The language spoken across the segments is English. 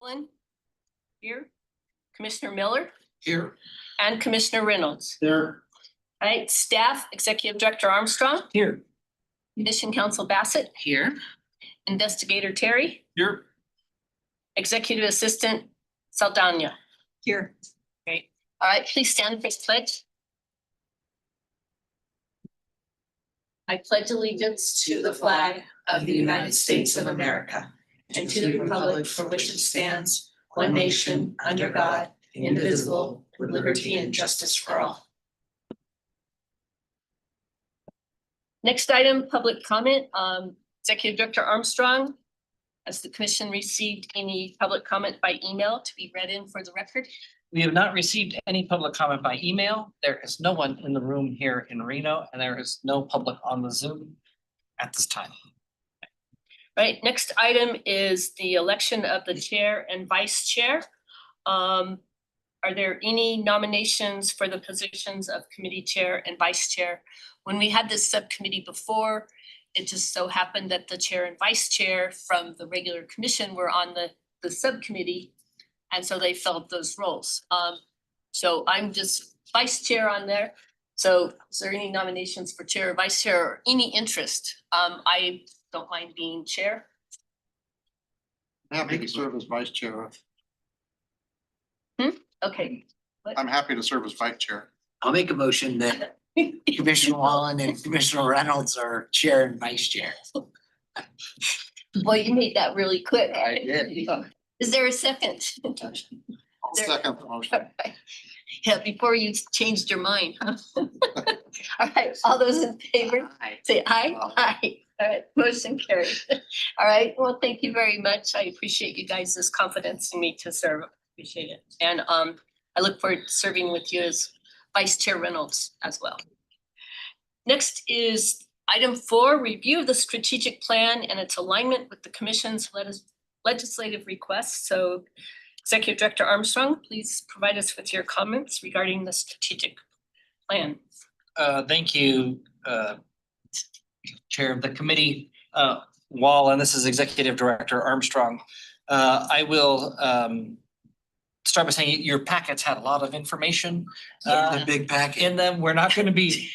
Allen? Here. Commissioner Miller Here. and Commissioner Reynolds. There. All right, staff, Executive Director Armstrong, Here. Mission Counsel Bassett, Here. Investigator Terry, Here. Executive Assistant Saldana. Here. Great. All right, please stand for the pledge. I pledge allegiance to the flag of the United States of America and to the republic for which it stands, one nation, under God, indivisible, with liberty and justice for all. Next item, public comment. Executive Director Armstrong, has the commission received any public comment by email to be read in for the record? We have not received any public comment by email. There is no one in the room here in Reno, and there is no public on the Zoom at this time. Right, next item is the election of the chair and vice chair. Are there any nominations for the positions of committee chair and vice chair? When we had this subcommittee before, it just so happened that the chair and vice chair from the regular commission were on the subcommittee. And so they filled those roles. So I'm just vice chair on there. So is there any nominations for chair or vice chair or any interest? I don't mind being chair. Happy to serve as vice chair. Okay. I'm happy to serve as vice chair. I'll make a motion that Commissioner Wallen and Commissioner Reynolds are chair and vice chair. Well, you made that really quick. I did. Is there a second? I'll There- second the motion. Yeah, before you changed your mind, huh? All right, all those in favor, say aye. Aye. All right, motion carried. All right, well, thank you very much. I appreciate you guys' confidence in me to serve. Appreciate it. And I look forward to serving with you as Vice Chair Reynolds as well. Next is item 4, review of the strategic plan and its alignment with the commission's legislative requests. So Executive Director Armstrong, please provide us with your comments regarding the strategic plan. Thank you, Chair of the committee, Wall, and this is Executive Director Armstrong. I will start by saying your packets had a lot of information A big packet. in them. We're not going to be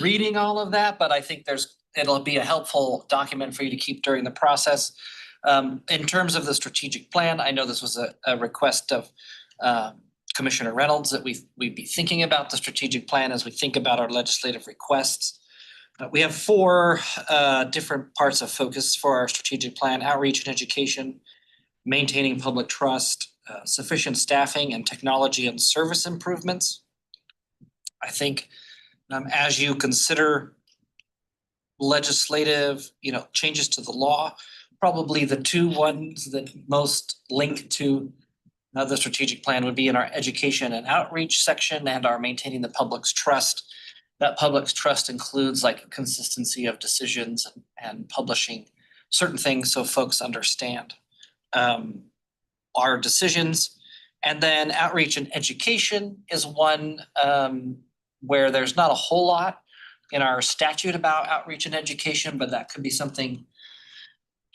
reading all of that, but I think it'll be a helpful document for you to keep during the process. In terms of the strategic plan, I know this was a request of Commissioner Reynolds that we'd be thinking about the strategic plan as we think about our legislative requests. We have 4 different parts of focus for our strategic plan: outreach and education, maintaining public trust, sufficient staffing, and technology and service improvements. I think as you consider legislative, changes to the law, probably the 2 ones that most link to the strategic plan would be in our education and outreach section and our maintaining the public's trust. That public's trust includes like consistency of decisions and publishing certain things so folks understand our decisions. And then outreach and education is one where there's not a whole lot in our statute about outreach and education, but that could be something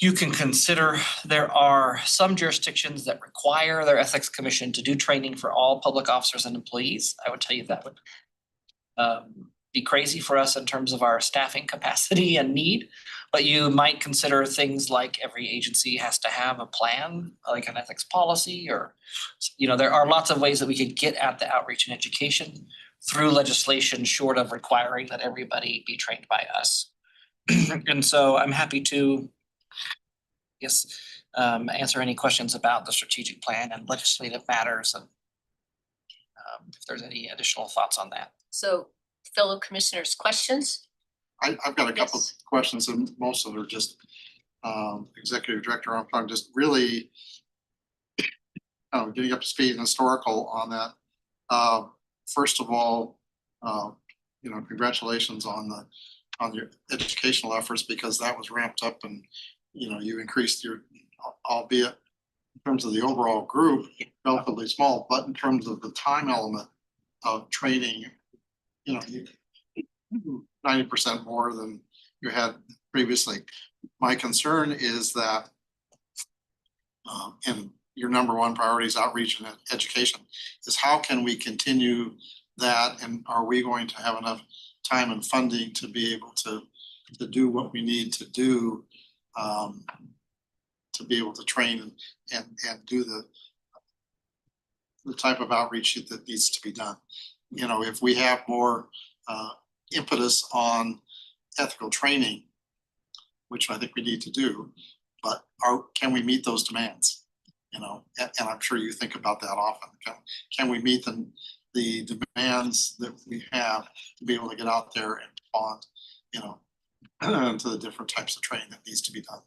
you can consider. There are some jurisdictions that require their ethics commission to do training for all public officers and employees. I would tell you that would be crazy for us in terms of our staffing capacity and need. But you might consider things like every agency has to have a plan, like an ethics policy, or, there are lots of ways that we could get at the outreach and education through legislation, short of requiring that everybody be trained by us. And so I'm happy to answer any questions about the strategic plan and legislative matters, and if there's any additional thoughts on that. So fellow commissioners, questions? I've got a couple of Yes. questions, and most of them are just Executive Director Armstrong, just really getting up to speed and historical on that. First of all, congratulations on your educational efforts, because that was ramped up, and you increased your, albeit in terms of the overall group, relatively small, but in terms of the time element of training, you 90% more than you had previously. My concern is that, and your number one priority is outreach and education, is how can we continue that? And are we going to have enough time and funding to be able to do what we need to do, to be able to train and do the type of outreach that needs to be done. You know, if we have more impetus on ethical training, which I think we need to do, but can we meet those demands? You know, and I'm sure you think about that often. Can we meet the demands that we have to be able to get out there and respond, you know, to the different types of training that needs to be done?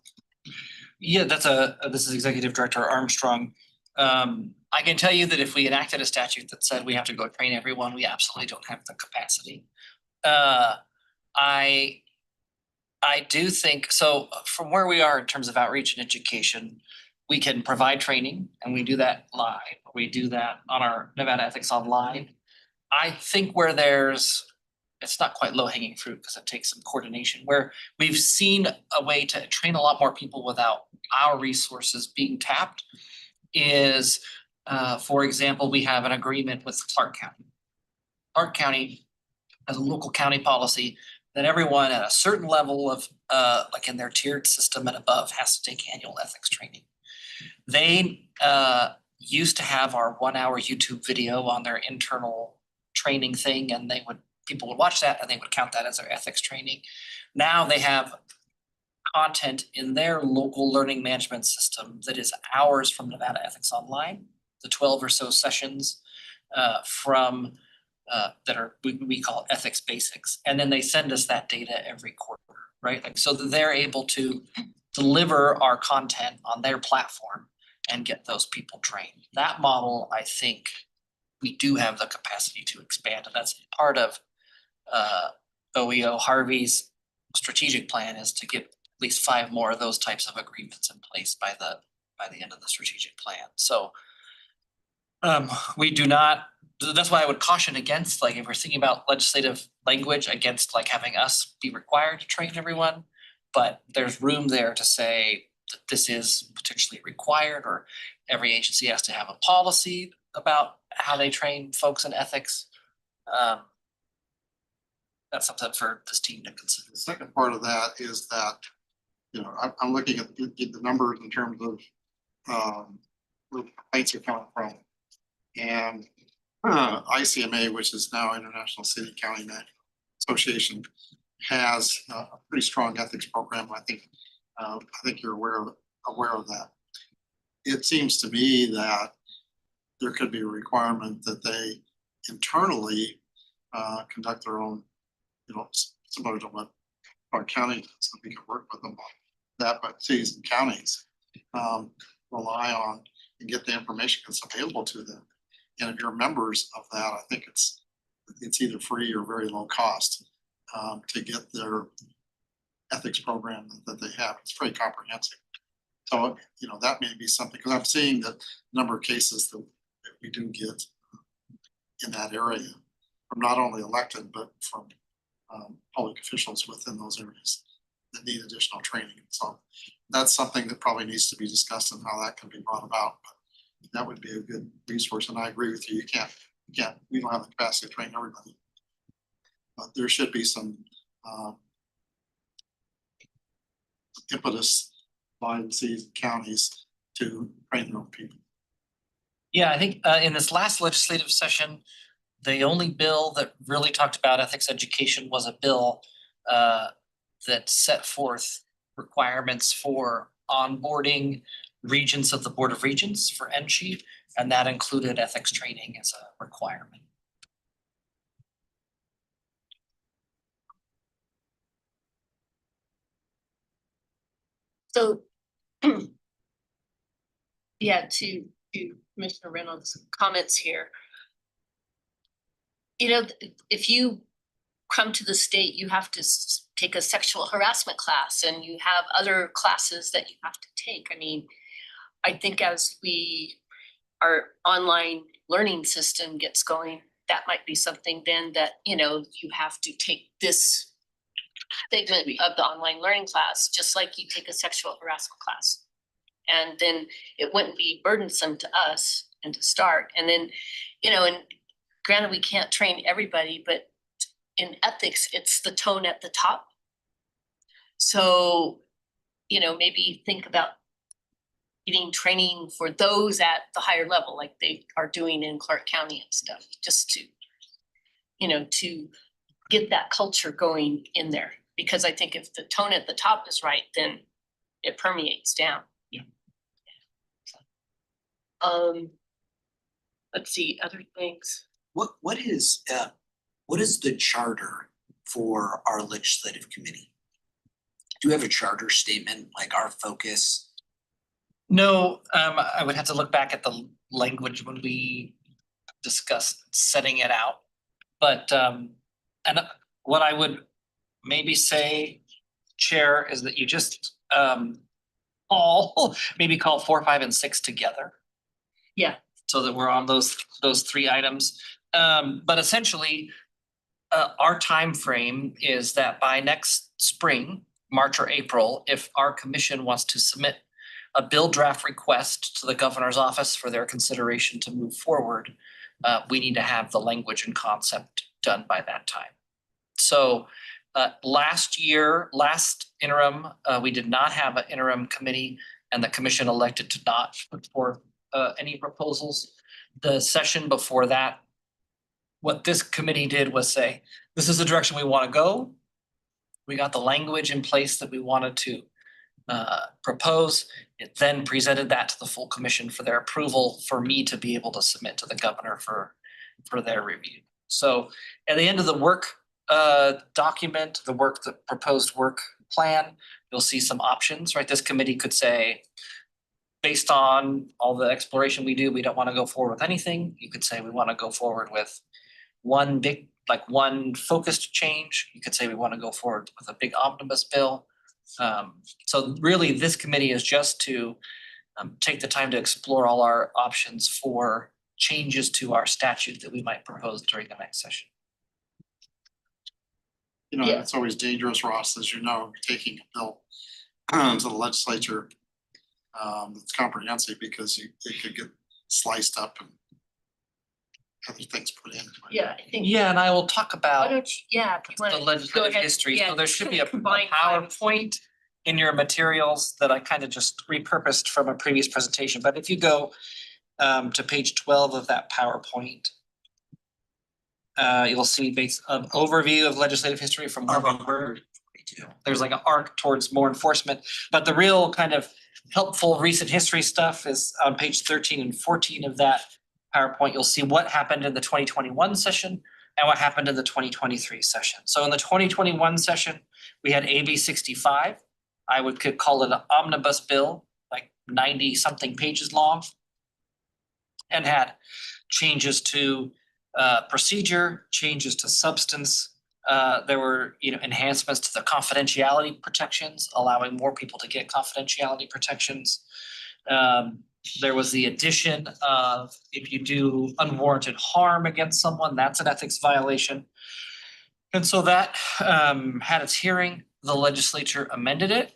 Yeah, this is Executive Director Armstrong. I can tell you that if we enacted a statute that said we have to go train everyone, we absolutely don't have the capacity. I do think, so from where we are in terms of outreach and education, we can provide training and we do that live. We do that on our Nevada Ethics Online. I think where it's not quite low hanging fruit because it takes some coordination, where we've seen a way to train a lot more people without our resources being tapped is, for example, we have an agreement with Clark County. Clark County has a local county policy that everyone at a certain level of, like in their tiered system and above, has to take annual ethics training. They used to have our 1 hour YouTube video on their internal training thing, and people would watch that and they would count that as their ethics training. Now they have content in their local learning management system that is hours from Nevada Ethics Online, the 12 or so sessions from that are we call ethics basics, and then they send us that data every quarter, right? Like, so that they're able to deliver our content on their platform and get those people trained. That model, I think, we do have the capacity to expand, and that's part of OEO Harvey's strategic plan, is to get at least 5 more of those types of agreements in place by the end of the strategic plan. So we do not. That's why I would caution against, like, if we're thinking about legislative language, against like having us be required to train everyone. But there's room there to say that this is potentially required, or every agency has to have a policy about how they train folks in ethics. That's something for this team to consider. The second part of that is that, you know, I'm looking at the numbers in terms of where complaints are coming from. And ICMA, which is now International City County Association, has a pretty strong ethics program. I think you're aware of that. It seems to me that there could be a requirement that they internally conduct their own, you know, similar to what our county does, so we can work with them on that, but cities and counties rely on and get the information that's available to them. And if you're members of that, I think it's either free or very low cost to get their ethics program that they have. It's very comprehensive. So, you know, that may be something, because I'm seeing the number of cases that we do get in that area from not only elected, but from public officials within those areas that need additional training. So that's something that probably needs to be discussed and how that can be brought about. But that would be a good resource. And I agree with you. We don't have the capacity to train everybody. But there should be some impetus by the cities and counties to train their own people. Yeah, I think in this last legislative session, the only bill that really talked about ethics education was a bill that set forth requirements for onboarding regions of the Board of Regents for NCHI, and that included ethics training as a requirement. So, yeah, to Commissioner Reynolds' comments here. You know, if you come to the state, you have to take a sexual harassment class, and you have other classes that you have to take. I mean, I think as our online learning system gets going, that might be something then that, you know, you have to take this segment of the online learning class, just like you take a sexual harassment class. And then it wouldn't be burdensome to us and to start. And then, and granted, we can't train everybody, but in ethics, it's the tone at the top. So, maybe think about getting training for those at the higher level, like they are doing in Clark County and stuff, just to, to get that culture going in there. Because I think if the tone at the top is right, then it permeates down. Yeah. Let's see, other things. What is the charter for our legislative committee? Do you have a charter statement, like our focus? No, I would have to look back at the language when we discussed setting it out. But and what I would maybe say, Chair, is that you just maybe call 4, 5, and 6 together. Yeah. So that we're on those 3 items. But essentially, our time frame is that by next spring, March or April, if our commission wants to submit a bill draft request to the governor's office for their consideration to move forward, we need to have the language and concept done by that time. So last interim, we did not have an interim committee, and the commission elected to not put forth any proposals. The session before that, what this committee did was say, this is the direction we want to go. We got the language in place that we wanted to propose. It then presented that to the full commission for their approval, for me to be able to submit to the governor for their review. So at the end of the work document, the proposed work plan, you'll see some options, right? This committee could say, based on all the exploration we do, we don't want to go forward with anything. You could say we want to go forward with one focused change. You could say we want to go forward with a big omnibus bill. So really, this committee is just to take the time to explore all our options for changes to our statute that we might propose during the next session. Yeah. It's always dangerous, Ross, as you know, taking a bill to the legislature that's comprehensive, because it could get sliced up and other things put into it. Yeah, I think. Yeah, and I will talk Why about don't you, if you want the to. legislative ahead. history. Yeah, So there should be a combine PowerPoint in your materials that I kind of just repurposed from a previous presentation. But if you go to page 12 of that PowerPoint, you'll see an overview of legislative history from where we were. There's like an arc towards more enforcement, but the real kind of helpful recent history stuff is on page 13 and 14 of that PowerPoint. You'll see what happened in the 2021 session and what happened in the 2023 session. So in the 2021 session, we had AB 65. I would call it an omnibus bill, like 90 something pages long, and had changes to procedure, changes to substance. There were, enhancements to the confidentiality protections, allowing more people to get confidentiality protections. There was the addition of, if you do unwarranted harm against someone, that's an ethics violation. And so that had its hearing. The legislature amended it.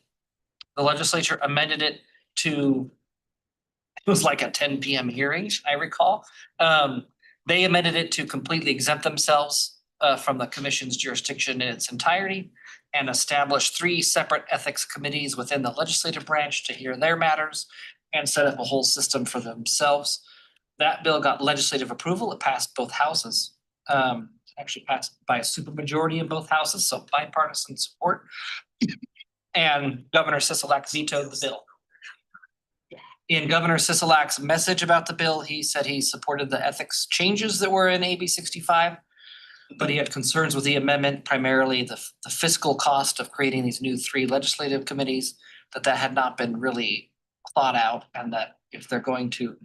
The legislature amended it to, it was like a 10 p.m. hearing, I recall. They amended it to completely exempt themselves from the commission's jurisdiction in its entirety, and established 3 separate ethics committees within the legislative branch to hear their matters and set up a whole system for themselves. That bill got legislative approval. It passed both houses. Actually passed by a supermajority in both houses, so bipartisan support. And Governor Sisolak vetoed the bill. In Governor Sisolak's message about the bill, he said he supported the ethics changes that were in AB 65, but he had concerns with the amendment, primarily the fiscal cost of creating these new 3 legislative committees, that had not been really thought out, and that if they're going to,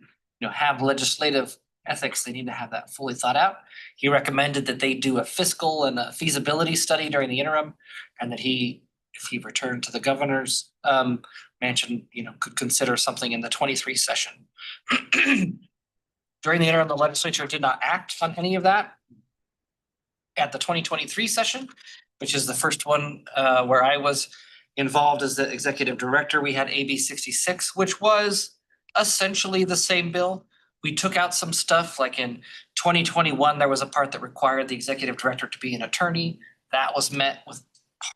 have legislative ethics, they need to have that fully thought out. He recommended that they do a fiscal and a feasibility study during the interim, and that if he returned to the governor's mansion, could consider something in the 23 session. During the interim, the legislature did not act on any of that. At the 2023 session, which is the first one where I was Involved as the executive director, we had AB 66, which was essentially the same bill. We took out some stuff, like in 2021, there was a part that required the executive director to be an attorney. That was met with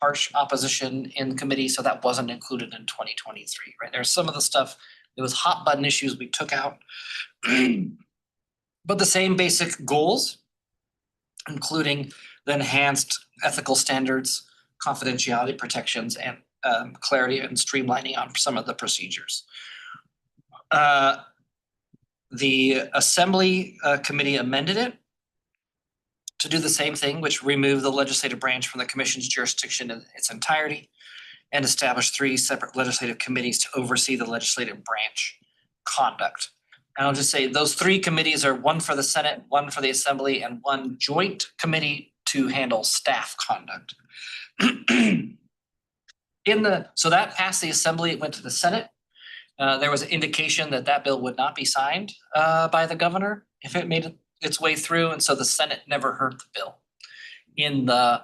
harsh opposition in committee, so that wasn't included in 2023, right? There's some of the stuff, it was hot button issues we took out. But the same basic goals, including the enhanced ethical standards, confidentiality protections, and clarity and streamlining on some of the procedures. The Assembly Committee amended it to do the same thing, which removed the legislative branch from the commission's jurisdiction in its entirety and established 3 separate legislative committees to oversee the legislative branch conduct. And I'll just say those 3 committees are one for the Senate, one for the Assembly, and one joint committee to handle staff conduct. So that passed the Assembly, it went to the Senate. There was an indication that that bill would not be signed by the governor if it made its way through, and so the Senate never heard the bill. In the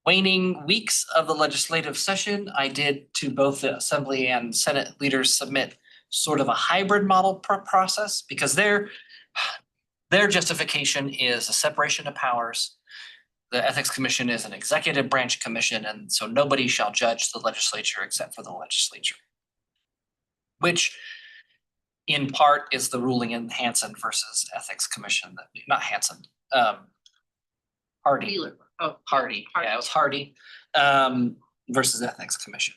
waning weeks of the legislative session, I did to both the Assembly and Senate leaders submit sort of a hybrid model process, because their justification is a separation of powers. The Ethics Commission is an executive branch commission, and so nobody shall judge the legislature except for the legislature. Which in part is the ruling in Hansen versus Ethics Commission, that, not Hansen, Hardy. Wheeler. Oh, Hardy, yeah, it was Hardy, versus Ethics Commission.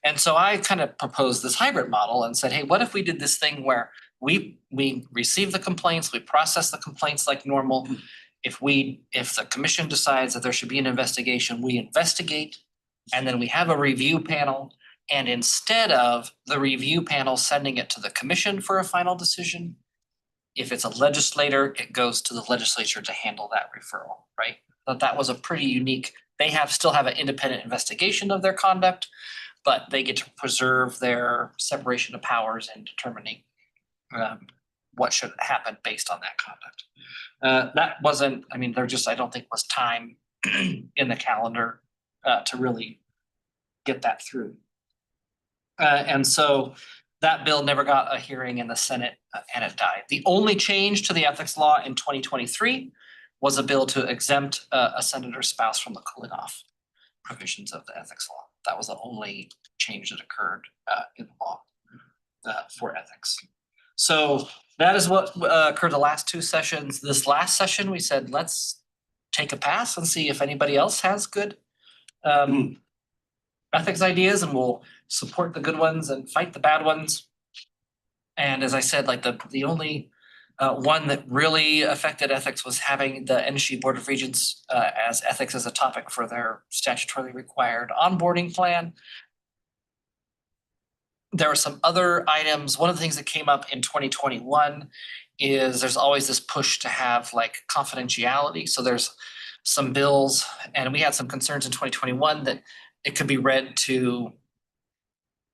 And so I kind of proposed this hybrid model and said, hey, what if we did this thing where we receive the complaints, we process the complaints like normal. If the commission decides that there should be an investigation, we investigate, and then we have a review panel. And instead of the review panel sending it to the commission for a final decision, if it's a legislator, it goes to the legislature to handle that referral, right? But that was a pretty unique, they still have an independent investigation of their conduct, but they get to preserve their separation of powers in determining what should happen based on that conduct. That wasn't, I mean, I don't think was time in the calendar to really get that through. And so that bill never got a hearing in the Senate and it died. The only change to the ethics law in 2023 was a bill to exempt a senator's spouse from the cooling off provisions of the ethics law. That was the only change that occurred in the law for ethics. So that is what occurred the last 2 sessions. This last session, we said, let's take a pass and see if anybody else has good ethics ideas, and we'll support the good ones and fight the bad ones. And as I said, like the only one that really affected ethics was having the NSHE Board of Regents as ethics as a topic for their statutorily required onboarding plan. There are some other items. One of the things that came up in 2021 is there's always this push to have like confidentiality. So there's some bills, and we had some concerns in 2021 that it could be read to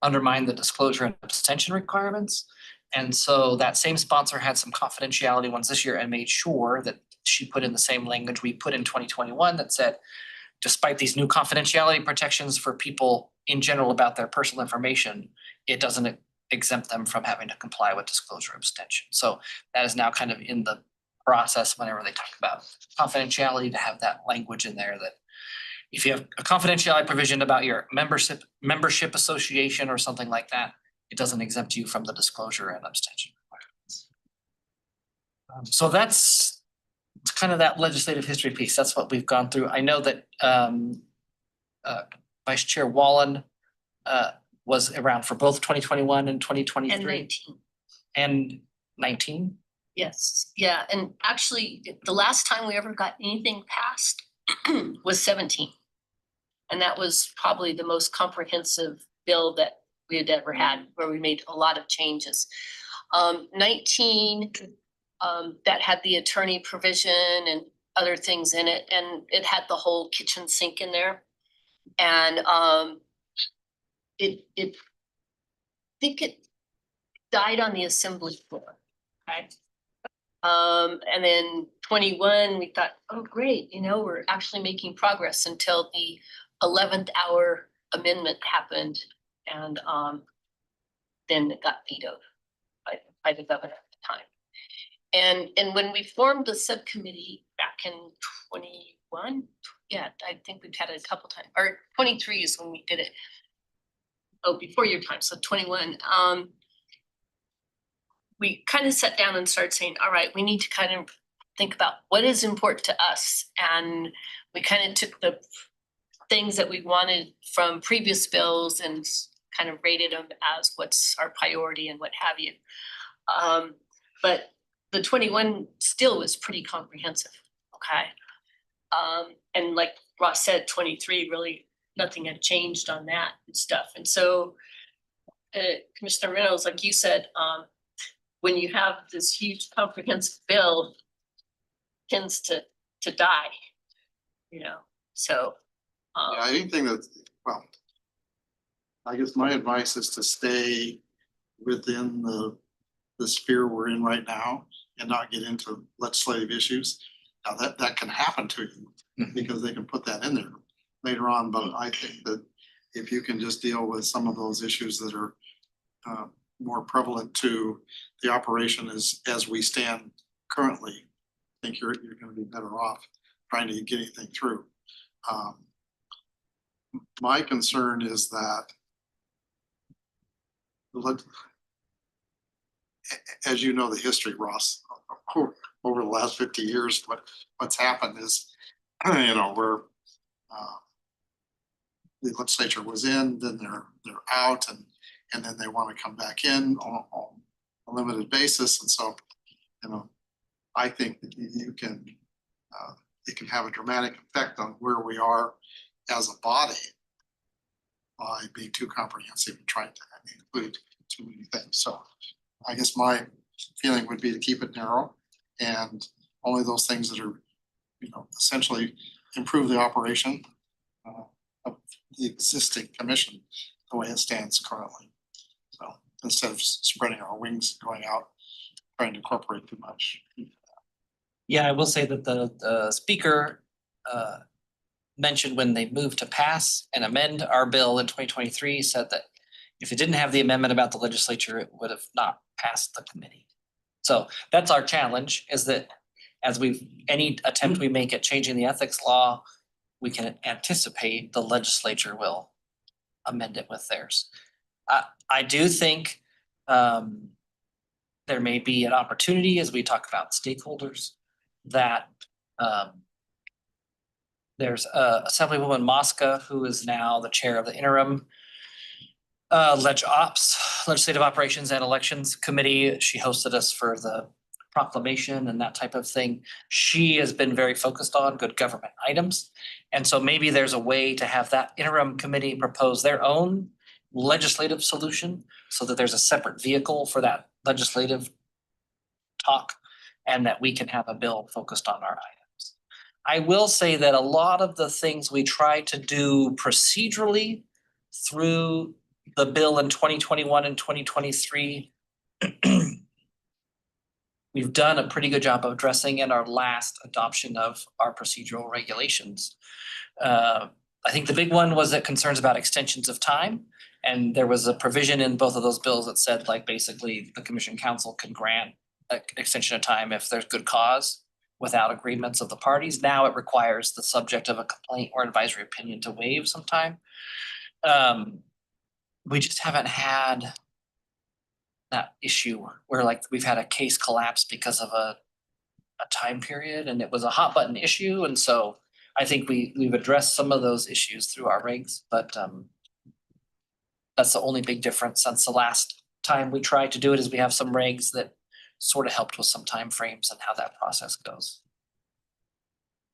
undermine the disclosure and abstention requirements. And so that same sponsor had some confidentiality ones this year and made sure that she put in the same language we put in 2021 that said, despite these new confidentiality protections for people in general about their personal information, it doesn't exempt them from having to comply with disclosure abstention. So that is now kind of in the process whenever they talk about confidentiality, to have that language in there that if you have a confidentiality provision about your membership association or something like that, it doesn't exempt you from the disclosure and abstention requirements. So that's kind of that legislative history piece. That's what we've gone through. I know that Vice Chair Wallen was around for both 2021 and 2023. And 19. And 19. Yes, yeah, and actually, the last time we ever got anything passed was 17. And that was probably the most comprehensive bill that we had ever had, where we made a lot of changes. 19, that had the attorney provision and other things in it, and it had the whole kitchen sink in there. And I think it died on the assembly floor, right? And then 21, we thought, oh, great, we're actually making progress, until the 11th hour amendment happened and then it got vetoed by the governor at the time. And when we formed the subcommittee back in 21, yeah, I think we've had it a couple times, or 23 is when we did it. Oh, before your time, so 21. We kind of sat down and started saying, all right, we need to kind of think about what is important to us. And we kind of took the things that we wanted from previous bills and kind of rated them as what's our priority and what have you. But the 21 still was pretty comprehensive, okay? And like Ross said, 23, really nothing had changed on that and stuff. And so Commissioner Reynolds, like you said, when you have this huge comprehensive bill, tends to die, you know, so. Yeah, anything that, well, I guess my advice is to stay within the sphere we're in right now and not get into legislative issues. Now that can happen to you because they can put that in there later on, but I think that if you can just deal with some of those issues that are more prevalent to the operation as we stand currently, I think you're gonna be better off trying to get anything through. My concern is that as you know, the history, Ross, over the last 50 years, what's happened is, you know, where the legislature was in, then they're out, and then they want to come back in on a limited basis, and so, you know, I think that you can, it can have a dramatic effect on where we are as a body by being too comprehensive and trying to include too many things. So I guess my feeling would be to keep it narrow and only those things that are, you know, essentially improve the operation of the existing commission the way it stands currently. So instead of spreading our wings, going out, trying to incorporate too much. Yeah, I will say that the speaker mentioned when they moved to pass and amend our bill in 2023 said that if it didn't have the amendment about the legislature, it would have not passed the committee. So that's our challenge, is that as any attempt we make at changing the ethics law, we can anticipate the legislature will amend it with theirs. I do think there may be an opportunity as we talk about stakeholders that there's Assemblywoman Mosca, who is now the chair of the interim Legislative Operations and Elections Committee. She hosted us for the proclamation and that type of thing. She has been very focused on good government items. And so maybe there's a way to have that interim committee propose their own legislative solution so that there's a separate vehicle for that legislative talk and that we can have a bill focused on our items. I will say that a lot of the things we try to do procedurally through the bill in 2021 and 2023, we've done a pretty good job of addressing in our last adoption of our procedural regulations. I think the big one was that concerns about extensions of time. And there was a provision in both of those bills that said, like, basically the commission council can grant an extension of time if there's good cause without agreements of the parties. Now it requires the subject of a complaint or advisory opinion to waive some time. We just haven't had that issue where, like, we've had a case collapse because of a time period and it was a hot button issue. And so I think we've addressed some of those issues through our regs, but that's the only big difference since the last time we tried to do it, is we have some regs that sort of helped with some timeframes and how that process goes.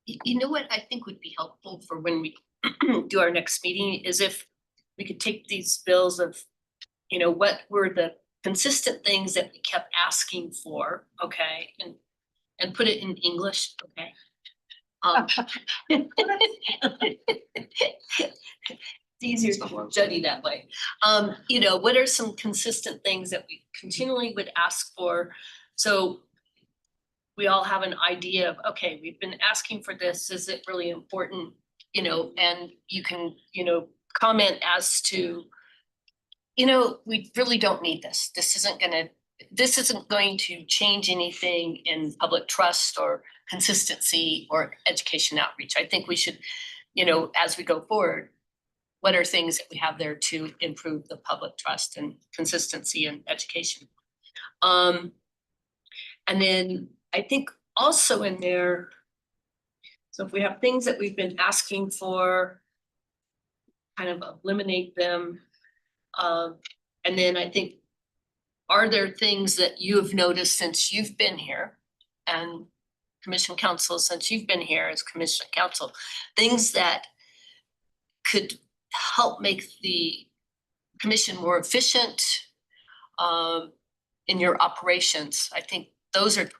You know what I think would be helpful for when we do our next meeting is if we could take these bills of, you know, what were the consistent things that we kept asking for, okay, and put it in English, okay? It's easier to study that way. You know, what are some consistent things that we continually would ask for? So we all have an idea of, okay, we've been asking for this, is it really important? You know, and you can, you know, comment as to, we really don't need this. This isn't going to change anything in public trust or consistency or education outreach. I think we should, as we go forward, what are things that we have there to improve the public trust and consistency in education? And then I think also in there, so if we have things that we've been asking for, kind of eliminate them. And then I think, are there things that you have noticed since you've been here and Commission Council, since you've been here as Commission Council, things that could help make the commission more efficient in your operations? I think those are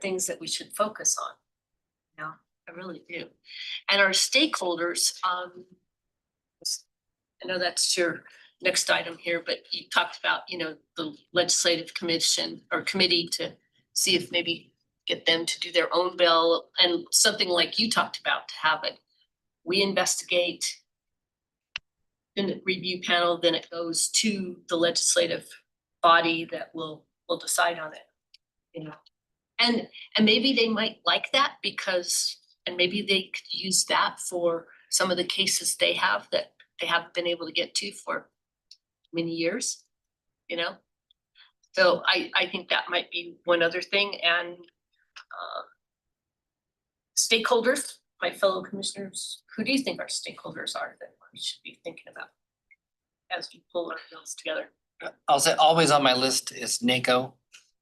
things that we should focus on. Yeah, I really do. And our stakeholders, I know that's your next item here, but you talked about, the legislative commission or committee to see if maybe get them to do their own bill, and something like you talked about, to have it. We investigate, then review panel, then it goes to the legislative body that will decide on it, And maybe they might like that and maybe they could use that for some of the cases they have that they haven't been able to get to for many years, So I think that might be one other thing. And stakeholders, my fellow commissioners, who do you think our stakeholders are that we should be thinking about as we pull our bills together? I'll say always on my list is NACO,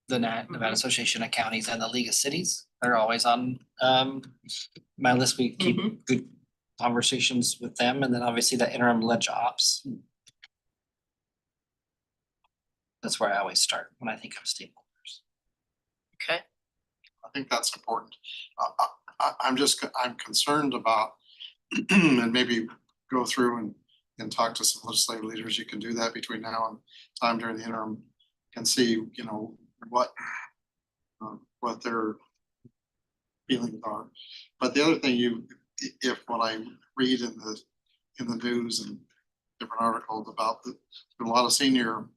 the Nevada Association of Counties, and the League of Cities. They're always on my list. We keep good conversations with them, and then obviously the interim ledge ops. That's where I always start when I think of stakeholders. Okay. I think that's important. I'm concerned about, and maybe go through and talk to some legislative leaders. You can do that between now and time during the interim and see, what their feelings are. But the other thing if what I read in the news and different articles about a lot of senior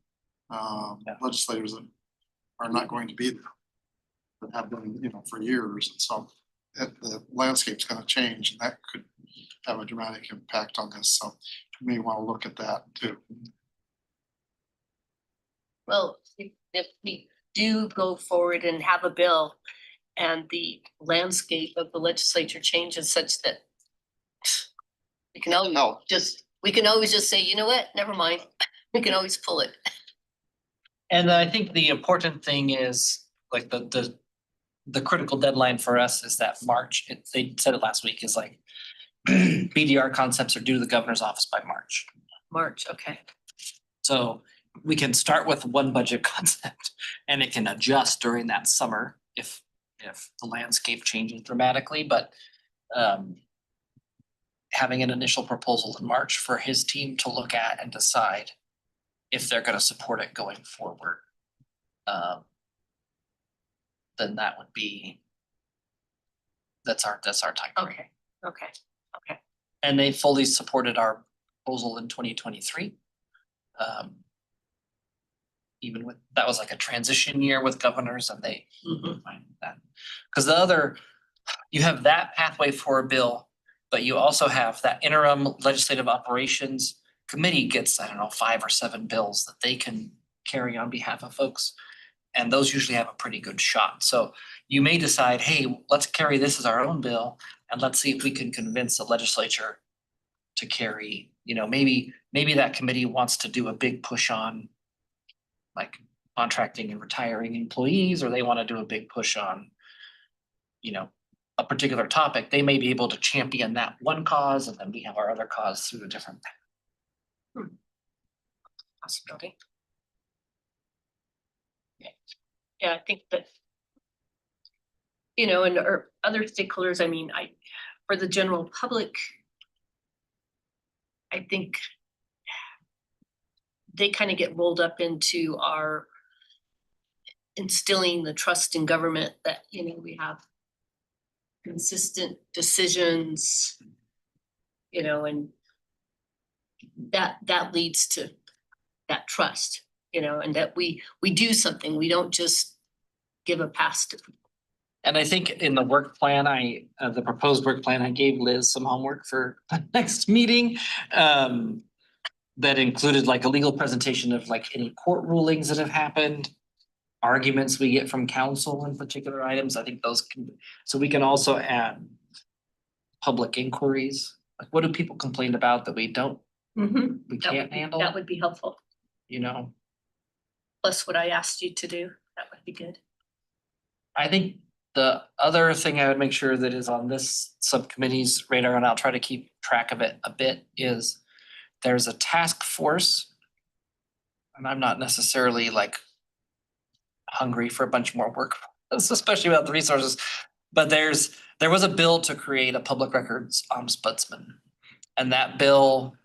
legislators that are not going to be there, that have been, for years, and so the landscape's going to change, and that could have a dramatic impact on this. So we may want to look at that too. Well, if we do go forward and have a bill and the landscape of the legislature changes such that we can always just say, you know what, never mind. We can always pull it. And I think the important thing is like the critical deadline for us is that March. They said it last week, is like BDR concepts are due to the governor's office by March. March, okay. So we can start with one budget concept and it can adjust during that summer if the landscape changes dramatically, but having an initial proposal in March for his team to look at and decide if they're going to support it going forward, then that would be, that's our time frame. Okay. And they fully supported our proposal in 2023. Even with, that was like a transition year with governors, and they find that. Because you have that pathway for a bill, but you also have that interim legislative operations committee gets, 5 or 7 bills that they can carry on behalf of folks. And those usually have a pretty good shot. So you may decide, hey, let's carry this as our own bill, and let's see if we can convince the legislature to carry, maybe that committee wants to do a big push on like contracting and retiring employees, or they want to do a big push on, a particular topic. They may be able to champion that one cause, and then we have our other cause through a different Possibility. Yeah, I think that, and or other stakeholders, for the general public, I think they kind of get rolled up into our instilling the trust in government that, we have consistent decisions, and that leads to that trust, you know, and that we do something, we don't just give a pass to people. And I think in the work plan, the proposed work plan, I gave Liz some homework for the next meeting. That included like a legal presentation of like any court rulings that have happened. Arguments we get from counsel in particular items. I think those can, so we can also add. Public inquiries, like what do people complain about that we That can't would be- handle, That would be helpful, you know? plus what I asked you to do, that would be good. I think the other thing I would make sure that is on this subcommittee's radar, and I'll try to keep track of it a bit, is there's a task force. And I'm not necessarily like hungry for a bunch more work, especially without the resources. But there was a bill to create a public records ombudsman. And that bill,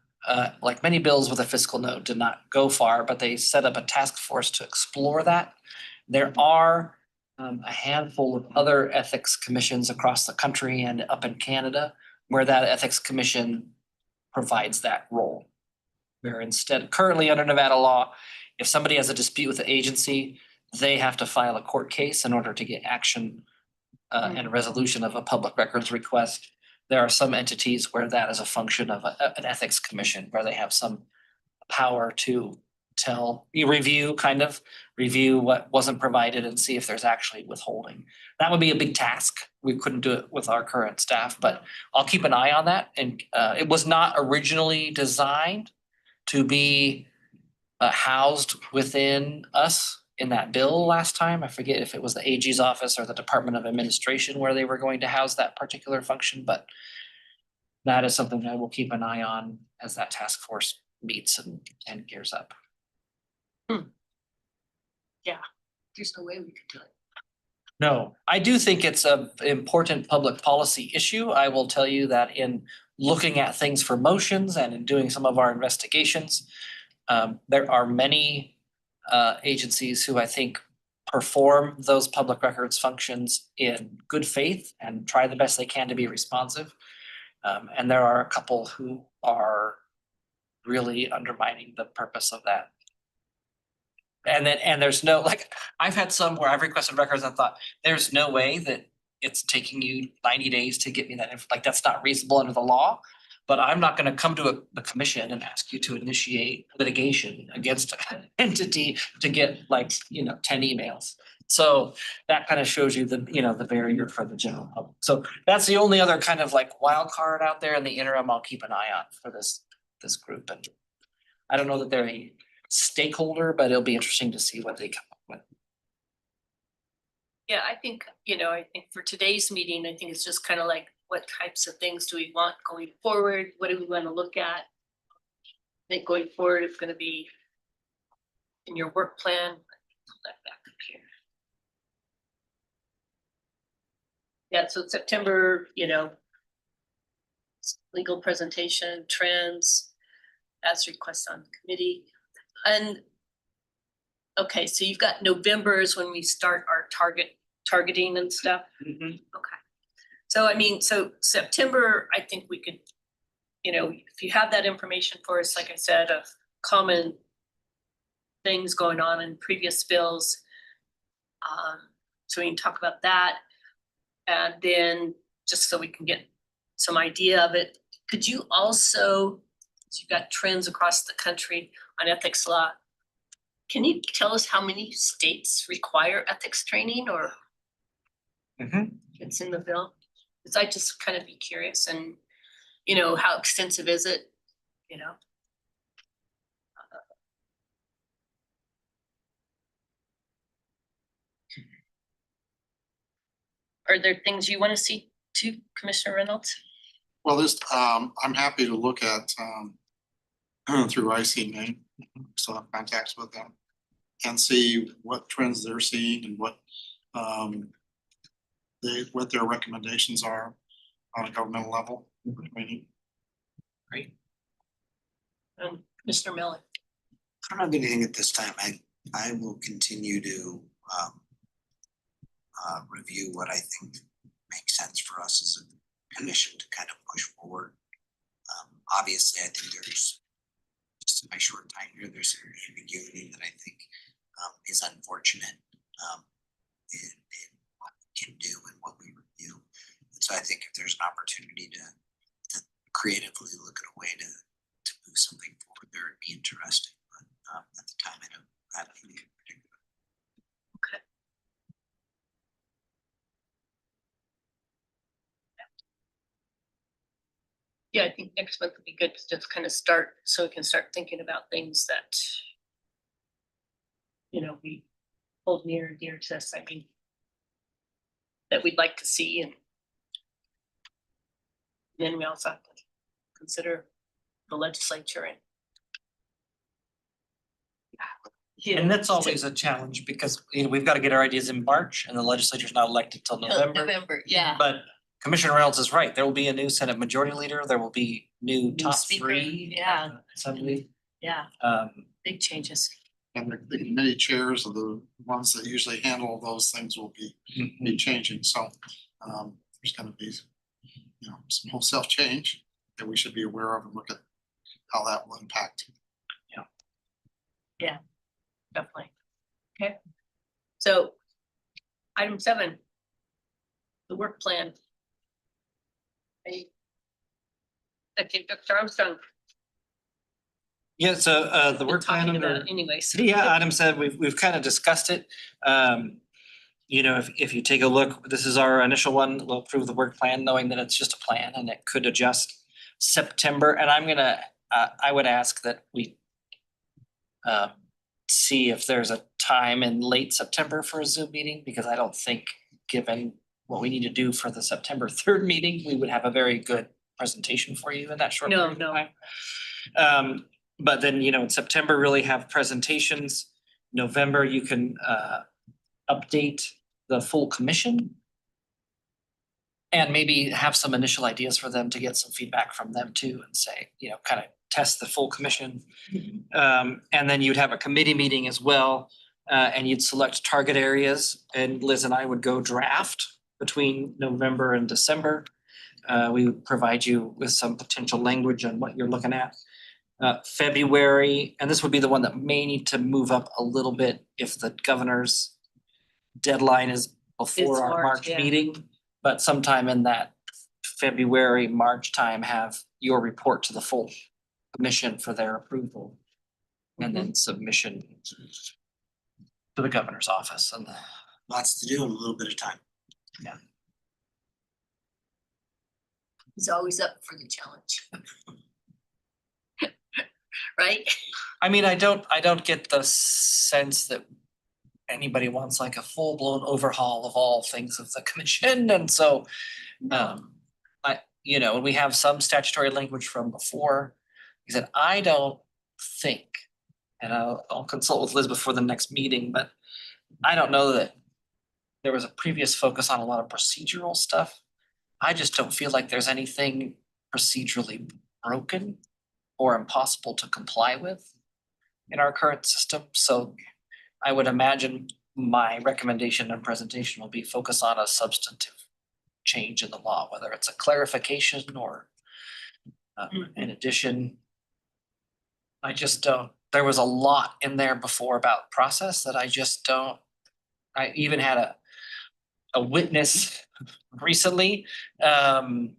like many bills with a fiscal note, did not go far, but they set up a task force to explore that. There are a handful of other ethics commissions across the country and up in Canada where that ethics commission provides that role. Where instead, currently under Nevada law, if somebody has a dispute with the agency, they have to file a court case in order to get action and resolution of a public records request. There are some entities where that is a function of an ethics commission, where they have some power to review what wasn't provided and see if there's actually withholding. That would be a big task. We couldn't do it with our current staff, but I'll keep an eye on that. And it was not originally designed to be housed within us in that bill last time. I forget if it was the AG's office or the Department of Administration where they were going to house that particular function, but that is something that I will keep an eye on as that task force meets and gears up. There's no way we could do it. No, I do think it's an important public policy issue. I will tell you that in looking at things for motions and in doing some of our investigations, there are many agencies who I think perform those public records functions in good faith and try the best they can to be responsive. And there are a couple who are really undermining the purpose of that. And there's no, like, I've had some where I've requested records and thought, there's no way that it's taking you 90 days to get me that info. Like, that's not reasonable under the law. But I'm not gonna come to the commission and ask you to initiate litigation against an entity to get like, 10 emails. So that kind of shows you the barrier for the general public. So that's the only other kind of like wild card out there in the interim I'll keep an eye on for this group. And I don't know that they're a stakeholder, but it'll be interesting to see what they come up with. Yeah, I think for today's meeting, I think it's just kind of like, what types of things do we want going forward? What do we want to look at? I think going forward, it's going to be in your work plan. Pull that back up here. Yeah, so September, legal presentation, trends, as requested on the committee. And okay, so you've got November is when we start our targeting and stuff. Okay. So so September, I think we could, if you have that information for us, like I said, of common things going on in previous bills. So we can talk about that. And then just so we can get some idea of it, could you also, so you've got trends across the country on ethics law. Can you tell us how many states require ethics training or it's in the bill? Because I just kind of be curious and, how extensive is it, Are there things you want to see too, Commissioner Reynolds? Well, I'm happy to look at through ICMA, so have contacts with them and see what trends they're seeing and what their recommendations are on a governmental level. Great. And Mr. Miller. I don't have anything at this time. I will continue to review what I think makes sense for us as a commission to kind of push forward. Obviously, I think there's just in my short time here, there's some ambiguity that I think is unfortunate in what we can do and what we review. And so I think if there's an opportunity to creatively look at a way to move something forward there, it'd be interesting. But at the time, I don't have anything in particular. Yeah, I think next month would be good to just kind of start, so we can start thinking about things that, you know, we hold near and dear to us, I mean, that we'd like to see, and then we also have to consider the legislature and And that's always a challenge because, you know, we've got to get our ideas in March and the legislature's not elected till November. November, yeah. But Commissioner Reynolds is right. There will be a new Senate Majority Leader. There will be new top speaker, three. yeah. Assembly. Yeah, Um, big changes. And the committee chairs are the ones that usually handle those things will be changing, so there's gonna be, you know, some wholesale change that we should be aware of and look at how that will impact. Definitely. Okay. So item 7. The work plan. Okay, Dr. Armstrong. Yeah, so the been work plan talking under. about it anyways. Yeah, Adam said we've kind of discussed it. You know, if you take a look, this is our initial one. We'll approve the work plan, knowing that it's just a plan and it could adjust September. And I'm gonna, I would ask that we see if there's a time in late September for a Zoom meeting, because I don't think, given what we need to do for the September 3rd meeting, we would have a very good presentation for you in that short period of No. time. But then, you know, in September, really have presentations. November, you can update the full commission. And maybe have some initial ideas for them to get some feedback from them too, and say, you know, kind of test the full commission. And then you'd have a committee meeting as well, and you'd select target areas, and Liz and I would go draft between November and December. We would provide you with some potential language on what you're looking at. February, and this would be the one that may need to move up a little bit if the governor's deadline is before our March, March yeah. meeting. But sometime in that February, March time, have your report to the full commission for their approval. And then submission to the governor's office and Lots to do in a little bit of time. He's always up for the challenge. Right? I mean, I don't get the sense that anybody wants like a full-blown overhaul of all things of the commission, and so you know, we have some statutory language from before. He said, I don't think, and I'll consult with Liz before the next meeting, but I don't know that there was a previous focus on a lot of procedural stuff. I just don't feel like there's anything procedurally broken or impossible to comply with in our current system. So I would imagine my recommendation and presentation will be focused on a substantive change in the law, whether it's a clarification or an addition. I just don't, there was a lot in there before about process that I just don't. I even had a witness recently in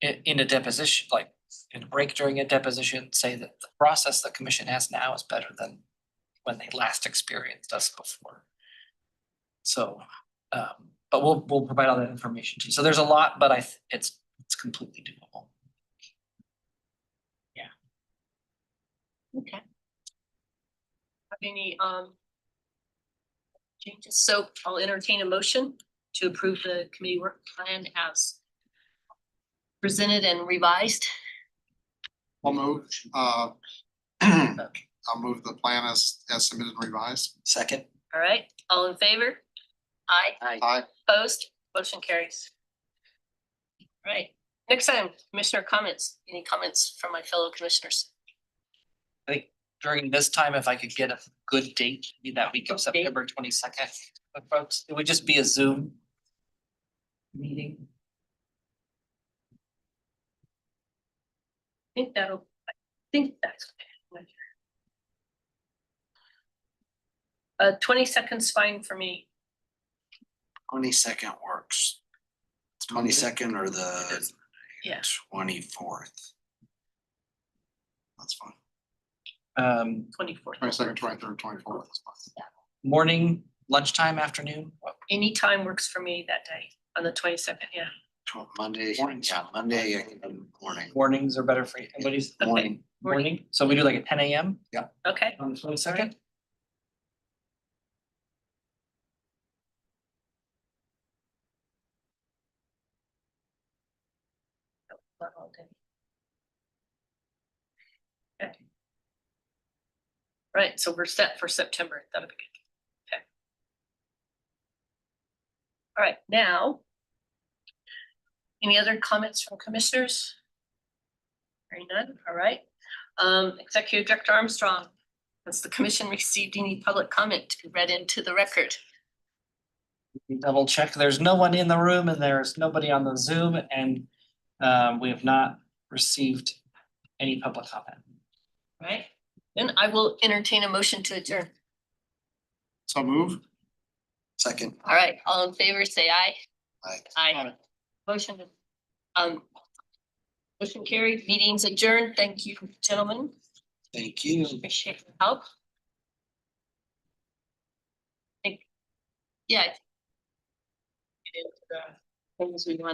a deposition, like in a break during a deposition, say that the process the commission has now is better than when they last experienced us before. So, but we'll provide all that information to you. So there's a lot, but it's completely doable. Okay. Have any changes? So I'll entertain a motion to approve the committee work plan as presented and revised. I'll move, I'll move the plan as submitted and revised. Second. All right, all in favor? Aye. Aye. Opposed? Motion carries. All right, next item, commissioner comments. Any comments from my fellow commissioners? I think during this time, if I could get a good date, maybe that week of What date? September 22nd, folks, it would just be a Zoom meeting. I think that's okay. 22nd's fine for me. 22nd works. 22nd or the Yeah. 24th. That's fine. 24th. 22nd, 23rd, 24th, that's fine. Morning, lunchtime, afternoon? Anytime works for me that day on the 22nd, yeah. Monday, Mornings. yeah, Monday, I can do morning. Mornings are better for you. Everybody's Okay. Morning. morning, so we do like a 10 a.m. Okay, on the 22nd? not all day. Okay. Right, so we're set for September, that'll be good. Okay. All right, now. Any other comments from commissioners? Hearing none, all right. Executive Director Armstrong, has the commission received any public comment to be read into the record? Double check. There's no one in the room and there's nobody on the Zoom and we have not received any public comment. Right, then I will entertain a motion to adjourn. So move. Second. All right, all in favor, say aye. Aye. Aye. Motion, motion carried, meeting's adjourned. Thank you, gentlemen. Thank you. Appreciate your help. Yeah. I think- Get into the things we want.